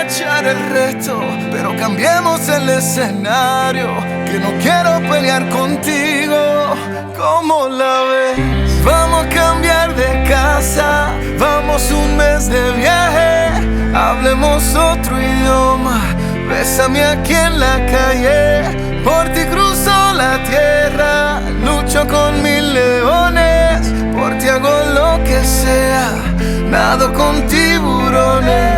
echar el resto, pero cambiemos el escenario, que no quiero pelear contigo. ¿Cómo la ves? Vamos a cambiar de casa, vamos un mes de viaje, hablemos otro idioma, bésame aquí en la calle, por ti cruzo la tierra, lucho con 1000 leones, por ti hago lo que sea, nado con tiburones.